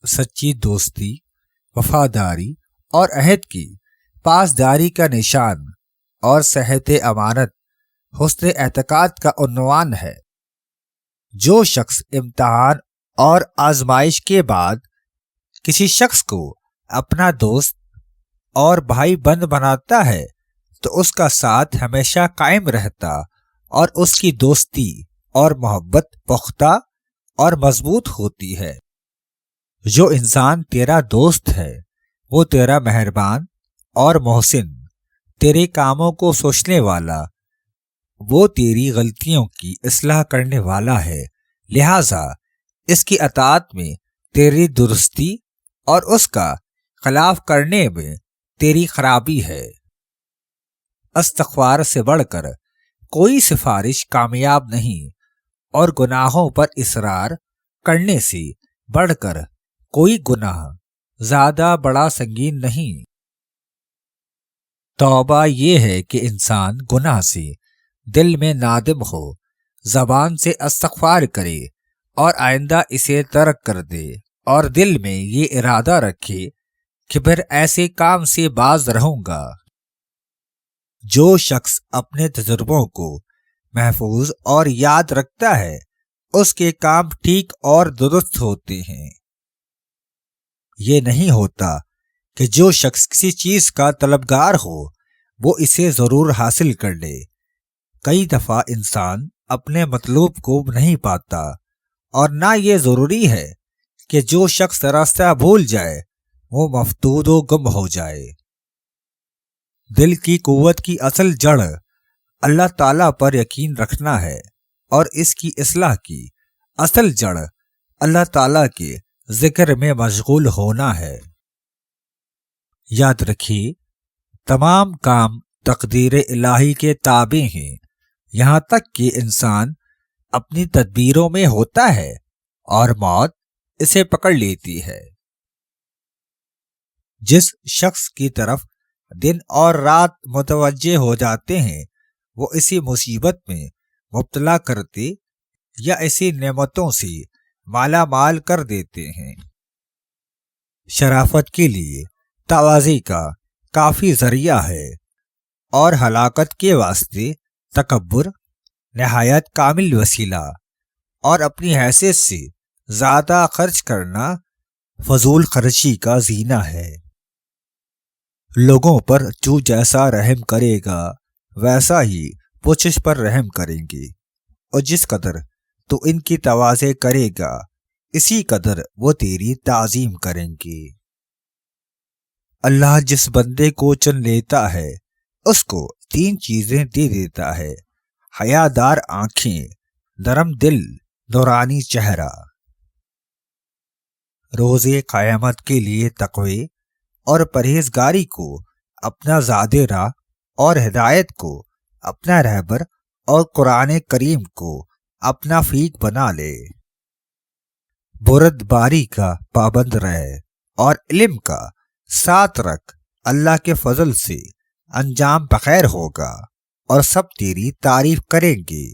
سچی دوستی، وفاداری اور عہد کی پاسداری کا نشان اور صحت امانت حسن اعتقاد کا عنوان ہے۔ جو شخص امتحان اور آزمائش کے بعد کسی شخص کو اپنا دوست اور بھائی بند بناتا ہے تو اس کا ساتھ ہمیشہ قائم رہتا اور اس کی دوستی اور محبت پختہ اور مضبوط ہوتی ہے۔ جو انسان تیرا دوست ہے وہ تیرا مہربان اور محسن، تیرے کاموں کو سوچنے والا، وہ تیری غلطیوں کی اصلاح کرنے والا ہے، لہٰذا اس کی اطاعت میں تیری درستی اور اس کا خلاف کرنے میں تیری خرابی ہے۔ استغفار سے بڑھ کر کوئی سفارش کامیاب نہیں اور گناہوں پر اصرار کرنے سے بڑھ کر کوئی گناہ زیادہ بڑا سنگین نہیں۔ توبہ یہ ہے کہ انسان گناہ سے دل میں نادم ہو، زبان سے استغفار کرے اور آئندہ اسے ترک کر دے، اور دل میں یہ ارادہ رکھے کہ پھر ایسے کام سے باز رہوں گا۔ جو شخص اپنے تجربوں کو محفوظ اور یاد رکھتا ہے اس کے کام ٹھیک اور درست ہوتے ہیں۔ یہ نہیں ہوتا کہ جو شخص کسی چیز کا طلبگار ہو وہ اسے ضرور حاصل کر لے۔ کئی دفعہ انسان اپنے مطلوب کو نہیں پاتا، اور نہ یہ ضروری ہے کہ جو شخص راستہ بھول جائے وہ مفتون و گم ہو جائے۔ دل کی قوت کی اصل جڑ اللہ تعالیٰ پر یقین رکھنا ہے، اور اس کی اصلاح کی اصل جڑ اللہ تعالیٰ کے ذکر میں مشغول ہونا ہے۔ یاد رکھیے، تمام کام تقدیر الہی کے تابع ہیں، یہاں تک کہ انسان اپنی تدبیروں میں ہوتا ہے اور موت اسے پکڑ لیتی ہے۔ جس شخص کی طرف دن اور رات متوجہ ہو جاتے ہیں وہ اسی مصیبت میں مبتلا کرتے یا ایسی نعمتوں سے مالا مال کر دیتے ہیں۔ شرافت کے لیے تواضع کا کافی ذریعہ ہے، اور ہلاکت کے واسطے تکبر نہایت کامل وسیلہ، اور اپنی حیثیت سے زیادہ خرچ کرنا فضول خرچی کا زینہ ہے۔ لوگوں پر جو جیسا رحم کرے گا ویسا ہی وہ تجھ پر رحم کریں گے، اور جس قدر تو ان کی تواضع کرے گا اسی قدر وہ تیری تعظیم کریں گے۔ اللہ جس بندے کو چن لیتا ہے اس کو 3 چیزیں دے دیتا ہے: حیادار آنکھیں، نرم دل، نورانی چہرہ۔ روز قیامت کے لیے تقوی اور پرہیزگاری کو اپنا زاد راہ، اور ہدایت کو اپنا رہبر، اور قرآن کریم کو اپنا فیق بنا لے۔ بردباری کا پابند رہے اور علم کا ساتھ رکھ، اللہ کے فضل سے انجام بخیر ہوگا اور سب تیری تعریف کریں گے۔